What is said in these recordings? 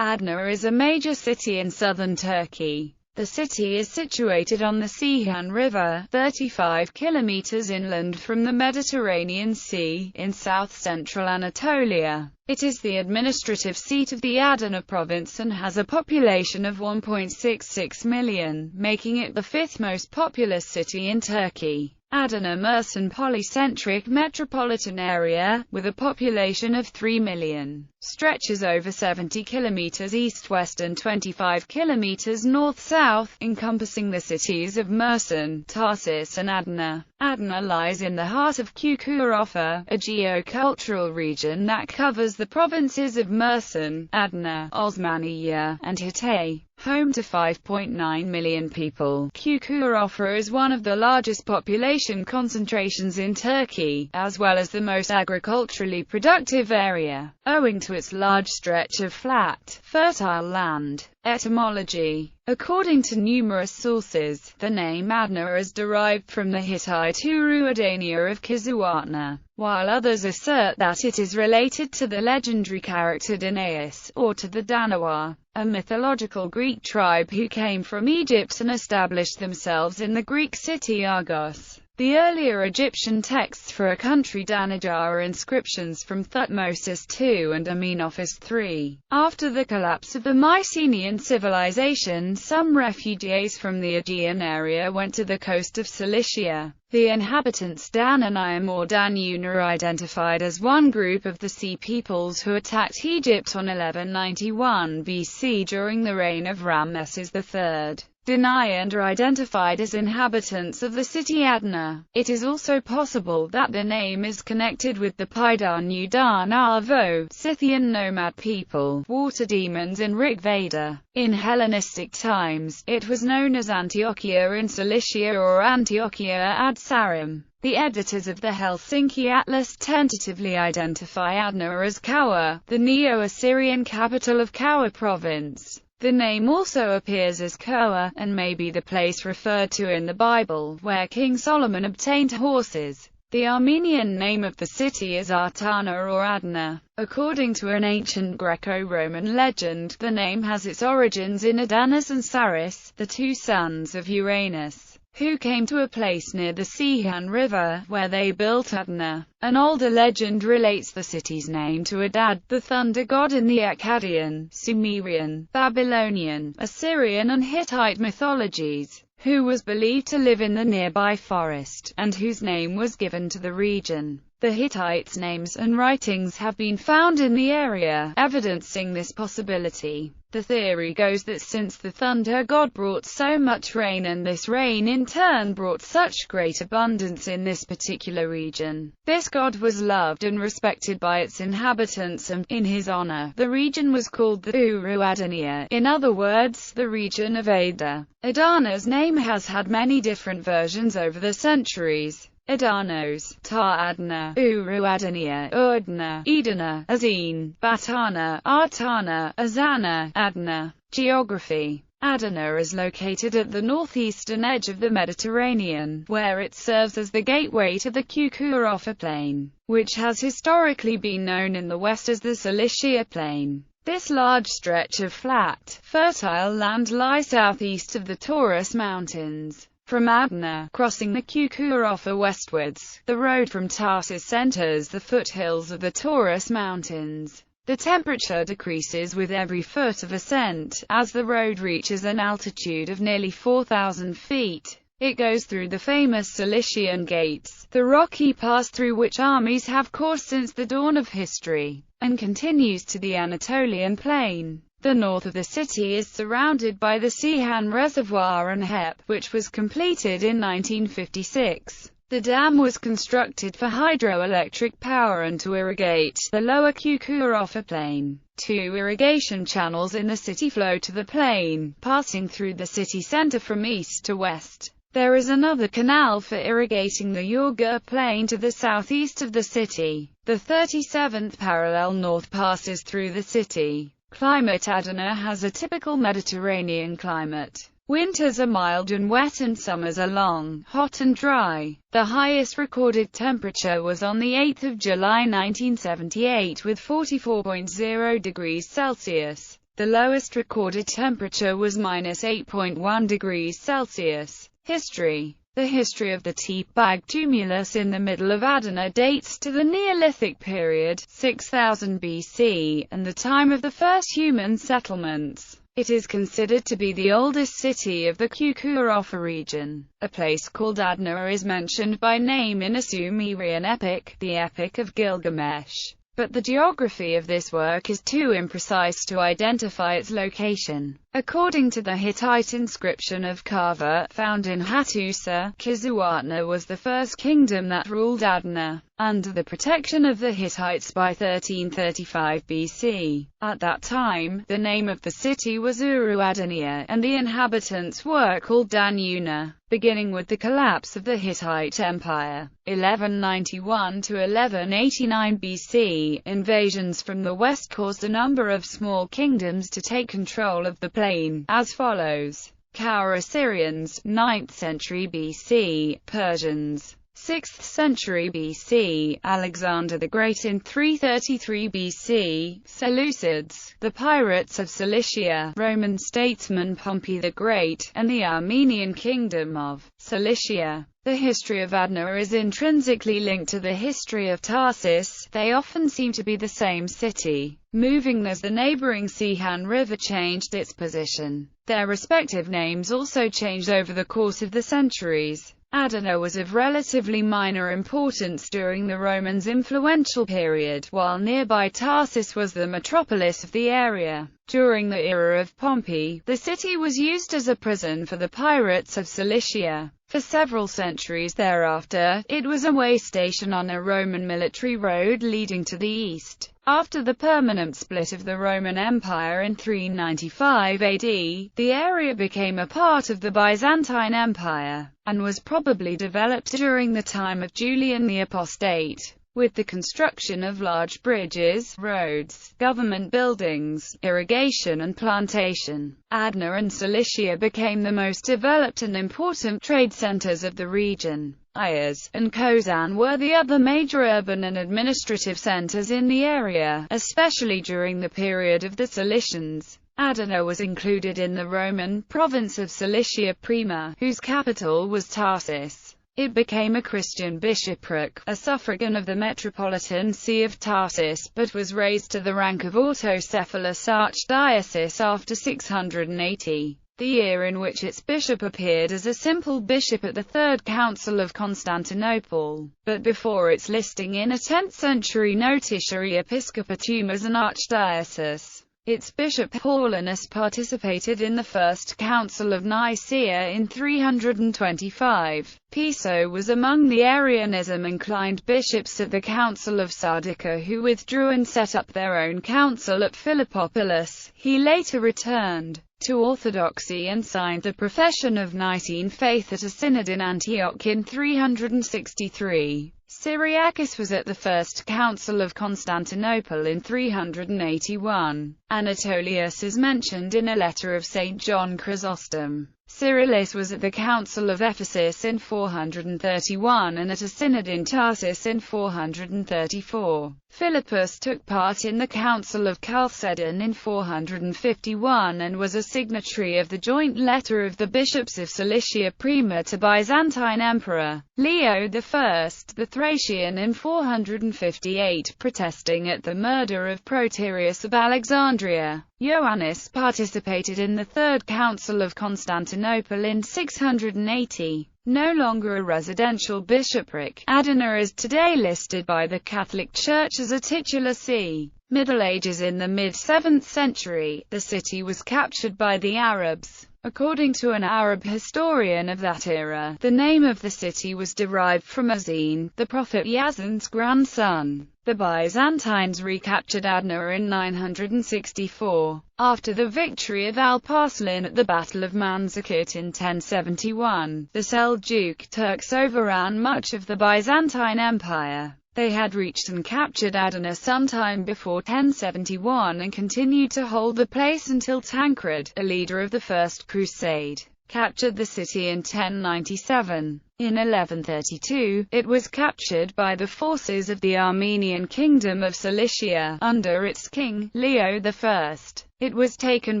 Adana is a major city in southern Turkey. The city is situated on the Ceyhan River, 35 kilometers inland from the Mediterranean Sea, in south-central Anatolia. It is the administrative seat of the Adana province and has a population of 1.66 million, making it the fifth most populous city in Turkey. Adana Mersin polycentric metropolitan area, with a population of 3 million, stretches over 70 kilometers east-west and 25 kilometers north-south, encompassing the cities of Mersin, Tarsus and Adana. Adana lies in the heart of Çukurova, a geocultural region that covers the provinces of Mersin, Adana, Osmaniye, and Hatay. Home to 5.9 million people, Çukurova is one of the largest population concentrations in Turkey, as well as the most agriculturally productive area, owing to its large stretch of flat, fertile land. Etymology. According to numerous sources, the name Adana is derived from the Hittite Uru Adania of Kizzuwatna, while others assert that it is related to the legendary character Danaus, or to the Danawa, a mythological Greek tribe who came from Egypt and established themselves in the Greek city Argos. The earlier Egyptian texts for a country Danaja are inscriptions from Thutmose II and Amenophis III. After the collapse of the Mycenaean civilization, some refugees from the Aegean area went to the coast of Cilicia. The inhabitants Dananayim or Danuna are identified as one group of the Sea Peoples who attacked Egypt on 1191 BC during the reign of Ramesses III. Danayand are identified as inhabitants of the city Adana. It is also possible that the name is connected with the Paidanu Danavo, Scythian nomad people, water demons in Rig Veda. In Hellenistic times, it was known as Antiochia in Cilicia or Antiochia ad Sarum. The editors of the Helsinki Atlas tentatively identify Adana as Kawa, the Neo-Assyrian capital of Kawa province. The name also appears as Koa, and may be the place referred to in the Bible, where King Solomon obtained horses. The Armenian name of the city is Artana or Adana. According to an ancient Greco-Roman legend, the name has its origins in Adonis and Saris, the two sons of Uranus, who came to a place near the Ceyhan River, where they built Adana. An older legend relates the city's name to Adad, the thunder god in the Akkadian, Sumerian, Babylonian, Assyrian and Hittite mythologies, who was believed to live in the nearby forest, and whose name was given to the region. The Hittites' names and writings have been found in the area, evidencing this possibility. The theory goes that since the thunder god brought so much rain and this rain in turn brought such great abundance in this particular region, this god was loved and respected by its inhabitants and, in his honor, the region was called the Uru Adania, in other words, the region of Ada. Adana's name has had many different versions over the centuries. Adanos, Tar Adana, Uru Adania, Udna, Edana, Azine, Batana, Artana, Azana, Adana. Geography. Adana is located at the northeastern edge of the Mediterranean, where it serves as the gateway to the Çukurova Plain, which has historically been known in the west as the Cilicia Plain. This large stretch of flat, fertile land lies southeast of the Taurus Mountains. From Adana, crossing the Çukurova westwards, the road from Tarsus enters the foothills of the Taurus Mountains. The temperature decreases with every foot of ascent, as the road reaches an altitude of nearly 4,000 feet. It goes through the famous Cilician Gates, the rocky pass through which armies have coursed since the dawn of history, and continues to the Anatolian plain. The north of the city is surrounded by the Ceyhan Reservoir and HEP, which was completed in 1956. The dam was constructed for hydroelectric power and to irrigate the lower Çukurova Plain. Two irrigation channels in the city flow to the plain, passing through the city center from east to west. There is another canal for irrigating the Yorga Plain to the southeast of the city. The 37th parallel north passes through the city. Climate. Adana has a typical Mediterranean climate. Winters are mild and wet and summers are long, hot and dry. The highest recorded temperature was on the 8th of July 1978 with 44.0 degrees Celsius. The lowest recorded temperature was -8.1 degrees Celsius. History. The history of the Teapbag tumulus in the middle of Adana dates to the Neolithic period, 6000 BC, and the time of the first human settlements. It is considered to be the oldest city of the Kukurofa region. A place called Adana is mentioned by name in a Sumerian epic, the Epic of Gilgamesh. But the geography of this work is too imprecise to identify its location. According to the Hittite inscription of Kava, found in Hattusa, Kizuatna was the first kingdom that ruled Adana, under the protection of the Hittites by 1335 BC. At that time, the name of the city was Uru-Adania, and the inhabitants were called Danuna. Beginning with the collapse of the Hittite Empire, 1191 to 1189 BC, invasions from the west caused a number of small kingdoms to take control of the plain, as follows: Kaur Assyrians, 9th century BC, Persians, 6th century BC, Alexander the Great in 333 BC, Seleucids, the pirates of Cilicia, Roman statesman Pompey the Great, and the Armenian kingdom of Cilicia. The history of Adana is intrinsically linked to the history of Tarsus. They often seem to be the same city, moving as the neighboring Sihan River changed its position. Their respective names also changed over the course of the centuries. Adana was of relatively minor importance during the Romans' influential period, while nearby Tarsus was the metropolis of the area. During the era of Pompey, the city was used as a prison for the pirates of Cilicia. For several centuries thereafter, it was a way station on a Roman military road leading to the east. After the permanent split of the Roman Empire in 395 AD, the area became a part of the Byzantine Empire, and was probably developed during the time of Julian the Apostate, with the construction of large bridges, roads, government buildings, irrigation and plantation. Adana and Cilicia became the most developed and important trade centers of the region. Ayas and Kozan were the other major urban and administrative centers in the area, especially during the period of the Cilicians. Adana was included in the Roman province of Cilicia Prima, whose capital was Tarsus. It became a Christian bishopric, a suffragan of the Metropolitan See of Tarsus, but was raised to the rank of autocephalous archdiocese after 680, the year in which its bishop appeared as a simple bishop at the Third Council of Constantinople, but before its listing in a 10th century notitiary episcopatum as an archdiocese. Its bishop Paulinus participated in the First Council of Nicaea in 325. Piso was among the Arianism-inclined bishops at the Council of Sardica who withdrew and set up their own council at Philippopolis. He later returned to orthodoxy and signed the Profession of Nicene Faith at a synod in Antioch in 363. Cyriacus was at the First Council of Constantinople in 381. Anatolius is mentioned in a letter of St. John Chrysostom. Cyrillus was at the Council of Ephesus in 431 and at a synod in Tarsus in 434. Philippus took part in the Council of Chalcedon in 451 and was a signatory of the joint letter of the bishops of Cilicia Prima to Byzantine Emperor Leo I the Thracian in 458, protesting at the murder of Proterius of Alexandria. Ioannis participated in the Third Council of Constantinople in 680. No longer a residential bishopric, Adana is today listed by the Catholic Church as a titular see. Middle Ages. In the mid-7th century, the city was captured by the Arabs. According to an Arab historian of that era, the name of the city was derived from Azin, the prophet Yazan's grandson. The Byzantines recaptured Adana in 964. After the victory of Alp-Arslan at the Battle of Manzikert in 1071, the Seljuk Turks overran much of the Byzantine Empire. They had reached and captured Adana sometime before 1071 and continued to hold the place until Tancred, a leader of the First Crusade, captured the city in 1097. In 1132, it was captured by the forces of the Armenian Kingdom of Cilicia, under its king, Leo I. It was taken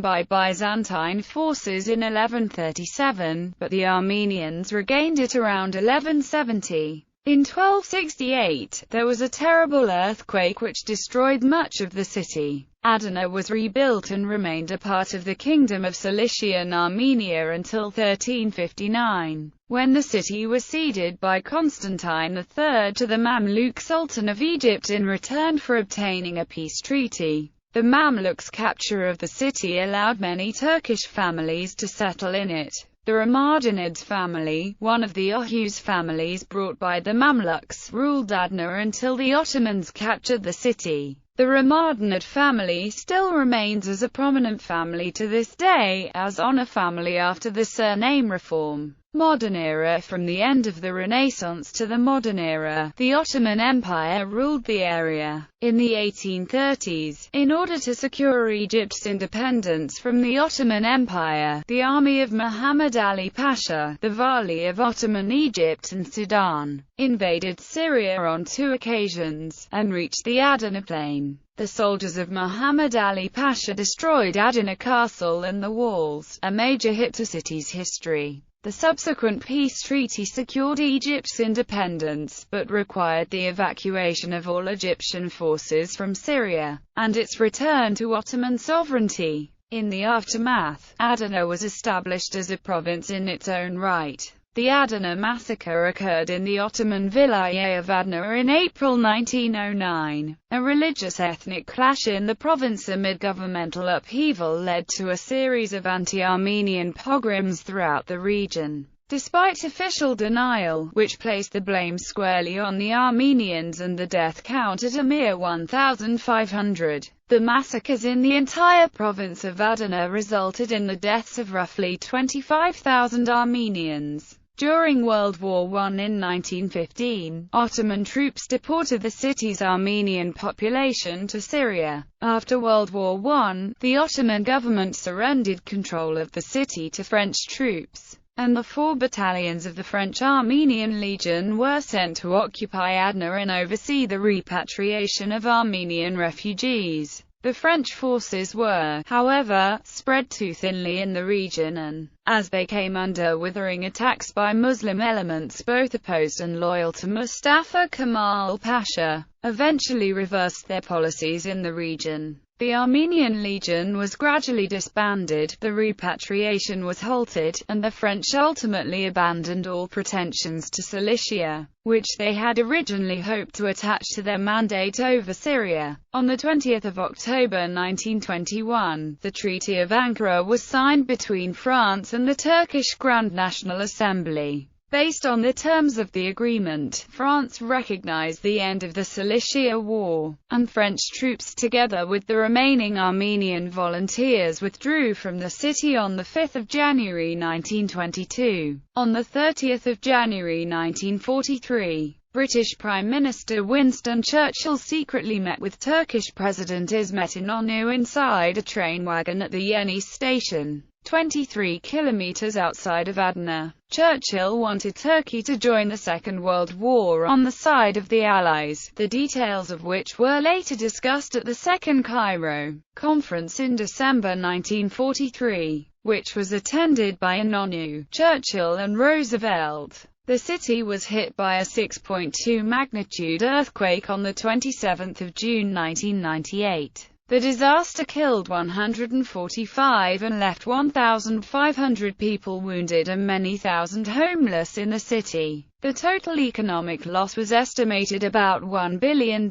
by Byzantine forces in 1137, but the Armenians regained it around 1170. In 1268, there was a terrible earthquake which destroyed much of the city. Adana was rebuilt and remained a part of the Kingdom of Cilicia in Armenia until 1359, when the city was ceded by Constantine III to the Mamluk Sultan of Egypt in return for obtaining a peace treaty. The Mamluks' capture of the city allowed many Turkish families to settle in it. The Ramadanids family, one of the Oghuz families brought by the Mamluks, ruled Adana until the Ottomans captured the city. The Ramadanid family still remains as a prominent family to this day, as on a family after the surname reform. Modern era. From the end of the Renaissance to the modern era, the Ottoman Empire ruled the area. In the 1830s, in order to secure Egypt's independence from the Ottoman Empire, the army of Muhammad Ali Pasha, the Wali of Ottoman Egypt and Sudan, invaded Syria on 2 occasions, and reached the Adana plain. The soldiers of Muhammad Ali Pasha destroyed Adana Castle and the walls, a major hit to city's history. The subsequent peace treaty secured Egypt's independence, but required the evacuation of all Egyptian forces from Syria, and its return to Ottoman sovereignty. In the aftermath, Adana was established as a province in its own right. The Adana massacre occurred in the Ottoman Vilayet of Adana in April 1909. A religious ethnic clash in the province amid governmental upheaval led to a series of anti-Armenian pogroms throughout the region. Despite official denial, which placed the blame squarely on the Armenians and the death count at a mere 1,500, the massacres in the entire province of Adana resulted in the deaths of roughly 25,000 Armenians. During World War I in 1915, Ottoman troops deported the city's Armenian population to Syria. After World War I, the Ottoman government surrendered control of the city to French troops, and the 4 battalions of the French Armenian Legion were sent to occupy Adana and oversee the repatriation of Armenian refugees. The French forces were, however, spread too thinly in the region and, as they came under withering attacks by Muslim elements both opposed and loyal to Mustafa Kemal Pasha, eventually reversed their policies in the region. The Armenian Legion was gradually disbanded, the repatriation was halted, and the French ultimately abandoned all pretensions to Cilicia, which they had originally hoped to attach to their mandate over Syria. On 20 October 1921, the Treaty of Ankara was signed between France and the Turkish Grand National Assembly. Based on the terms of the agreement, France recognized the end of the Cilicia War, and French troops together with the remaining Armenian volunteers withdrew from the city on 5 January 1922. On 30 January 1943, British Prime Minister Winston Churchill secretly met with Turkish President İsmet İnönü inside a train wagon at the Yeni station, 23 kilometers outside of Adana. Churchill wanted Turkey to join the Second World War on the side of the Allies, the details of which were later discussed at the Second Cairo Conference in December 1943, which was attended by İnönü, Churchill and Roosevelt. The city was hit by a 6.2 magnitude earthquake on 27 June 1998. The disaster killed 145 and left 1,500 people wounded and many thousand homeless in the city. The total economic loss was estimated about $1 billion.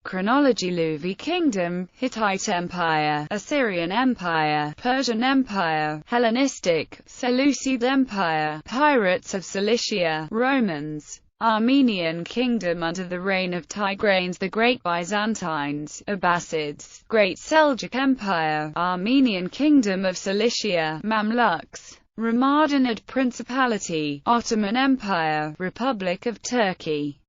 Chronology: Luvi Kingdom, Hittite Empire, Assyrian Empire, Persian Empire, Hellenistic, Seleucid Empire, Pirates of Cilicia, Romans, Armenian Kingdom under the reign of Tigranes the Great, Byzantines, Abbasids, Great Seljuk Empire, Armenian Kingdom of Cilicia, Mamluks, Ramadanid Principality, Ottoman Empire, Republic of Turkey.